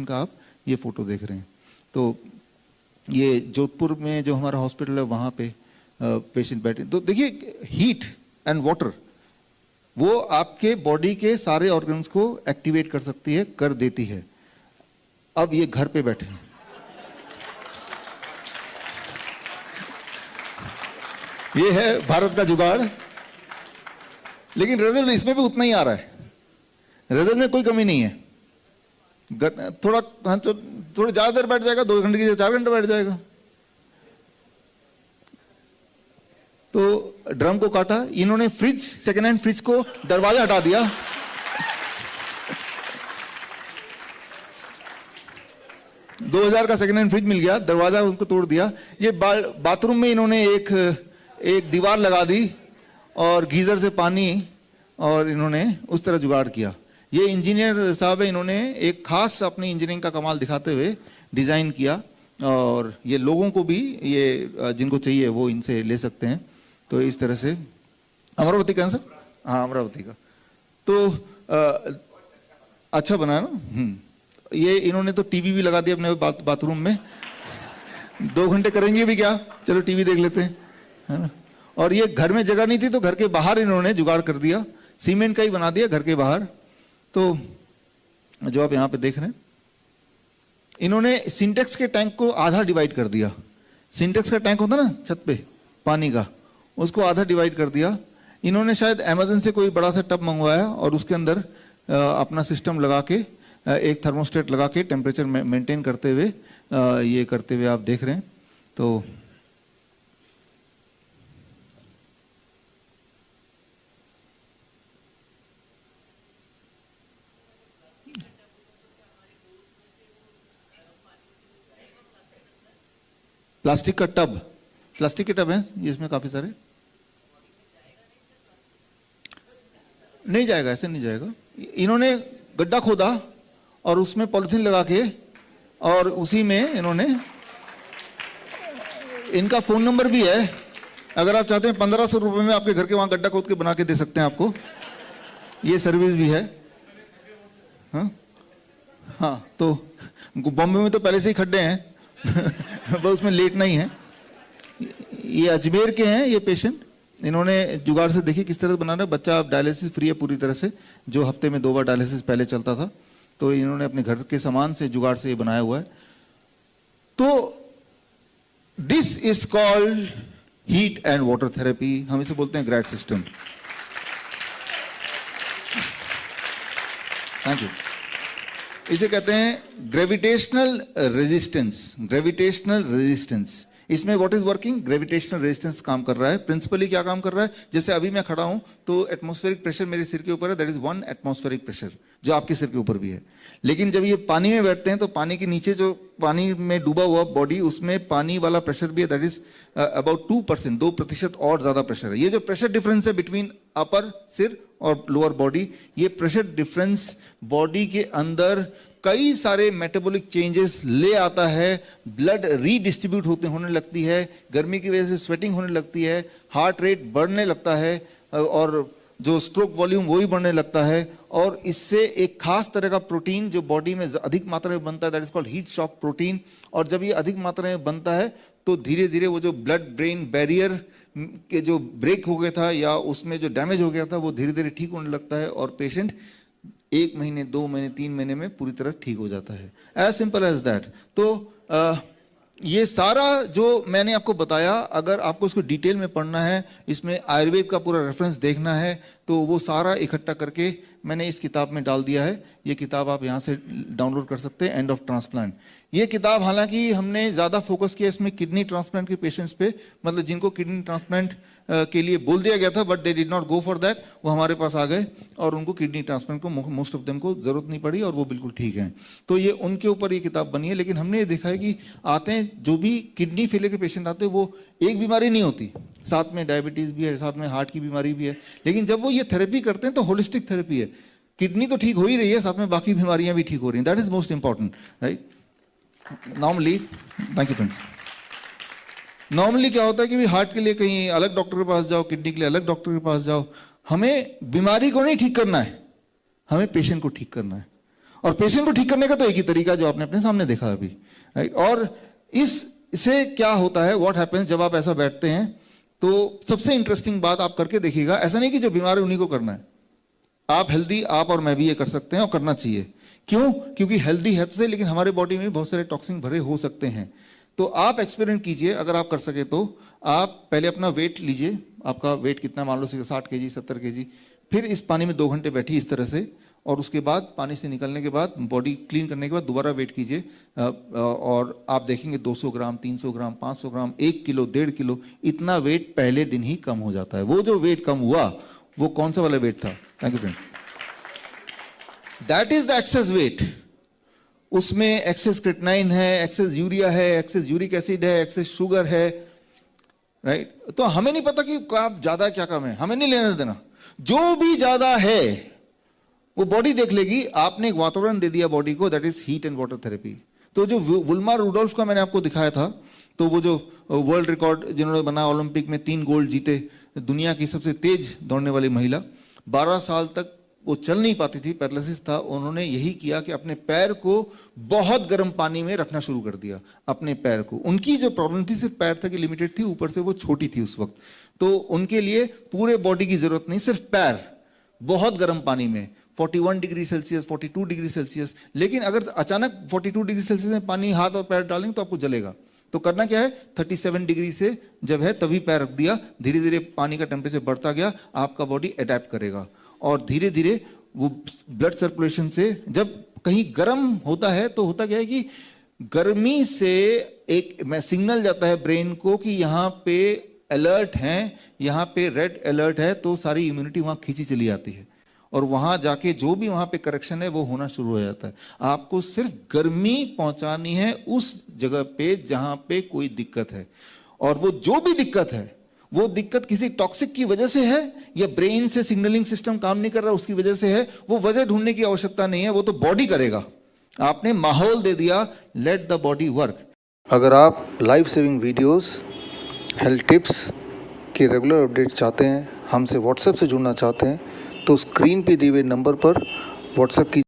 का आप ये फोटो देख रहे हैं। तो ये जोधपुर में जो हमारा हॉस्पिटल है वहाँ पे पेशेंट बैठे, तो देखिए हीट एंड वाटर वो आपके बॉडी के सारे ऑर्गन्स को एक्टिवेट कर सकती है, कर देती है। अब ये घर पे बैठे हैं, ये है भारत का जुगाड़, लेकिन रिजल्ट इसमें भी उतना ही आ रहा है, रिजल्ट में कोई कमी नहीं है। थोड़ा हाँ, तो थोड़ा ज्यादा देर बैठ जाएगा, 2 घंटे की 4 घंटे बैठ जाएगा। तो ड्रम को काटा इन्होंने, फ्रिज, सेकेंड हैंड फ्रिज को दरवाजा हटा दिया, $2000 का सेकेंड हैंड फ्रिज मिल गया, दरवाजा उसको तोड़ दिया। ये बाथरूम में इन्होंने एक दीवार लगा दी और गीजर से पानी, और इन्होंने उस तरह जुगाड़ किया। ये इंजीनियर साहब है, इन्होंने एक खास अपनी इंजीनियरिंग का कमाल दिखाते हुए डिजाइन किया, और ये लोगों को भी, ये जिनको चाहिए वो इनसे ले सकते हैं। तो इस तरह से अमरावती का सर, हाँ अमरावती का, तो अच्छा बना ना। ये इन्होंने तो टीवी भी लगा दिया अपने बाथरूम में, 2 घंटे करेंगे भी क्या, चलो टीवी देख लेते हैं, है ना। और ये घर में जगह नहीं थी तो घर के बाहर इन्होंने जुगाड़ कर दिया, सीमेंट का ही बना दिया घर के बाहर। तो जो आप यहाँ पे देख रहे हैं, इन्होंने सिंटेक्स के टैंक को आधा डिवाइड कर दिया। सिंटेक्स का टैंक होता ना छत पे पानी का, उसको आधा डिवाइड कर दिया। इन्होंने शायद अमेज़न से कोई बड़ा सा टब मंगवाया और उसके अंदर अपना सिस्टम लगा के, एक थर्मोस्टेट लगा के टेम्परेचर मेंटेन करते हुए, ये करते हुए आप देख रहे हैं। तो प्लास्टिक का टब, प्लास्टिक के टब है इसमें काफी सारे, नहीं जाएगा, ऐसे नहीं जाएगा। इन्होंने गड्ढा खोदा और उसमें पॉलिथीन लगा के, और उसी में इन्होंने, इनका फोन नंबर भी है, अगर आप चाहते हैं 1500 रुपए में आपके घर के वहां गड्ढा खोद के बना के दे सकते हैं आपको, ये सर्विस भी है। हाँ, तो बॉम्बे में तो पहले से ही खड्डे हैं बस उसमें लेटना ही है। ये अजमेर के हैं ये पेशेंट, इन्होंने जुगाड़ से देखिए किस तरह बना रहा है। बच्चा डायलिसिस फ्री है पूरी तरह से, जो हफ्ते में 2 बार डायलिसिस पहले चलता था, तो इन्होंने अपने घर के सामान से जुगाड़ से ये बनाया हुआ है। तो this is called heat and water therapy, हम इसे बोलते हैं ग्रैड सिस्टम। Thank you. इसे कहते हैं ग्रेविटेशनल रेजिस्टेंस, ग्रेविटेशनल रेजिस्टेंस। इसमें what is working, gravitational resistance काम कर रहा है। प्रिंसिपली क्या काम कर रहा है, जैसे अभी मैं खड़ा हूं तो एटमॉस्फेरिक प्रेशर मेरे सिर के ऊपर है, दैट इज 1 एटमॉस्फेरिक प्रेशर, जो आपके सिर के ऊपर भी है। लेकिन जब ये पानी में बैठते हैं तो पानी के नीचे जो पानी में डूबा हुआ बॉडी, उसमें पानी वाला प्रेशर भी है, दैट इज अबाउट 2%, 2% और ज्यादा प्रेशर है। ये जो प्रेशर डिफरेंस है बिटवीन अपर सिर और लोअर बॉडी, ये प्रेशर डिफरेंस बॉडी के अंदर कई सारे मेटाबॉलिक चेंजेस ले आता है। ब्लड रीडिस्ट्रीब्यूट होने लगती है, गर्मी की वजह से स्वेटिंग होने लगती है, हार्ट रेट बढ़ने लगता है, और जो स्ट्रोक वॉल्यूम वो भी बढ़ने लगता है। और इससे एक खास तरह का प्रोटीन जो बॉडी में अधिक मात्रा में बनता है, that is called heat shock protein. और जब ये अधिक मात्रा में बनता है तो धीरे धीरे वो जो ब्लड ब्रेन बैरियर के जो ब्रेक हो गया था या उसमें जो डैमेज हो गया था, वो धीरे धीरे ठीक होने लगता है, और पेशेंट 1 महीने, 2 महीने, 3 महीने में पूरी तरह ठीक हो जाता है। As simple as that. तो ये सारा जो मैंने आपको बताया, अगर आपको इसको डिटेल में पढ़ना है, इसमें आयुर्वेद का पूरा रेफरेंस देखना है, तो वो सारा इकट्ठा करके मैंने इस किताब में डाल दिया है। ये किताब आप यहाँ से डाउनलोड कर सकते हैं, एंड ऑफ ट्रांसप्लांट। ये किताब हालांकि हमने ज्यादा फोकस किया इसमें किडनी ट्रांसप्लांट के पेशेंट्स पे, मतलब जिनको किडनी ट्रांसप्लांट के लिए बोल दिया गया था but they did not go for that, वो हमारे पास आ गए और उनको किडनी ट्रांसप्लांट को मोस्ट ऑफ देम को जरूरत नहीं पड़ी और वो बिल्कुल ठीक हैं। तो ये उनके ऊपर ये किताब बनी है। लेकिन हमने ये देखा है कि आते हैं जो भी किडनी फेलियर के पेशेंट आते हैं, वो एक बीमारी नहीं होती, साथ में डायबिटीज भी है, साथ में हार्ट की बीमारी भी है। लेकिन जब वो ये थेरेपी करते हैं तो होलिस्टिक थेरेपी है, किडनी तो ठीक हो ही रही है, साथ में बाकी बीमारियां भी ठीक हो रही हैं। That is most important, right. Normally, thank you friends, normally क्या होता है कि भी हार्ट के लिए कहीं अलग डॉक्टर के पास जाओ, किडनी के लिए अलग डॉक्टर के पास जाओ। हमें बीमारी को नहीं ठीक करना है, हमें पेशेंट को ठीक करना है। और पेशेंट को ठीक करने का तो एक ही तरीका जो आपने अपने सामने देखा अभी, राइट। और इससे क्या होता है, व्हाट हैपेंस जब आप ऐसा बैठते हैं, तो सबसे इंटरेस्टिंग बात आप करके देखिएगा, ऐसा नहीं कि जो बीमार है उन्हीं को करना है, आप हेल्दी, आप और मैं भी ये कर सकते हैं और करना चाहिए। क्यों? क्योंकि हेल्दी है तो सही, लेकिन हमारे बॉडी में बहुत सारे टॉक्सिन भरे हो सकते हैं। तो आप एक्सपेरिमेंट कीजिए, अगर आप कर सके तो आप पहले अपना वेट लीजिए, आपका वेट कितना, मान लो 60 kg 70 kg, फिर इस पानी में 2 घंटे बैठिए इस तरह से, और उसके बाद पानी से निकलने के बाद बॉडी क्लीन करने के बाद दोबारा वेट कीजिए, और आप देखेंगे 200 ग्राम 300 ग्राम 500 ग्राम 1 किलो 1.5 किलो इतना वेट पहले दिन ही कम हो जाता है। वो जो वेट कम हुआ वो कौन सा वाला वेट था? Thank you friend. That is the access wait. उसमें एक्सेस क्रिएटिनिन है, एक्सेस यूरिया है, एक्सेस यूरिक एसिड है, एक्सेस शुगर है, राइट। तो हमें नहीं पता कि आप ज्यादा क्या कम है, हमें नहीं लेना देना, जो भी ज्यादा है वो बॉडी देख लेगी। आपने एक वातावरण दे दिया बॉडी को, that is heat and water therapy. तो जो वुल्मार रुडोल्फ का मैंने आपको दिखाया था, तो वो जो वर्ल्ड रिकॉर्ड जिन्होंने बनाया, ओलंपिक में 3 गोल्ड जीते, दुनिया की सबसे तेज दौड़ने वाली महिला, 12 साल तक वो चल नहीं पाती थी, पैरालिसिस था। उन्होंने यही किया कि अपने पैर को बहुत गर्म पानी में रखना शुरू कर दिया, अपने पैर को। उनकी जो प्रॉब्लम थी सिर्फ पैर तक लिमिटेड थी, ऊपर से वो छोटी थी उस वक्त, तो उनके लिए पूरे बॉडी की जरूरत नहीं, सिर्फ पैर बहुत गर्म पानी में 41 डिग्री सेल्सियस 42 डिग्री सेल्सियस। लेकिन अगर अचानक 42 डिग्री सेल्सियस में पानी हाथ और पैर डालेंगे तो आपको जलेगा। तो करना क्या है, 37 डिग्री से जब है तभी पैर रख दिया, धीरे धीरे पानी का टेम्परेचर बढ़ता गया, आपका बॉडी अडेप्ट करेगा, और धीरे धीरे वो ब्लड सर्कुलेशन से जब कहीं गर्म होता है तो होता क्या है कि गर्मी से एक सिग्नल जाता है ब्रेन को कि यहाँ पे अलर्ट है, यहाँ पे रेड अलर्ट है, तो सारी इम्यूनिटी वहां खींची चली आती है, और वहां जाके जो भी वहां पे करेक्शन है वो होना शुरू हो जाता है। आपको सिर्फ गर्मी पहुंचानी है उस जगह पे जहां पे कोई दिक्कत है, और वो जो भी दिक्कत है, वो दिक्कत किसी टॉक्सिक की वजह से है या ब्रेन से सिग्नलिंग सिस्टम काम नहीं कर रहा उसकी वजह से है, वो वजह ढूंढने की आवश्यकता नहीं है, वो तो बॉडी करेगा। आपने माहौल दे दिया, लेट द बॉडी वर्क। अगर आप life saving videos, health tips के रेगुलर अपडेट चाहते हैं, हमसे व्हाट्सएप से जुड़ना चाहते हैं, तो स्क्रीन पे दिए हुए नंबर पर व्हाट्सएप की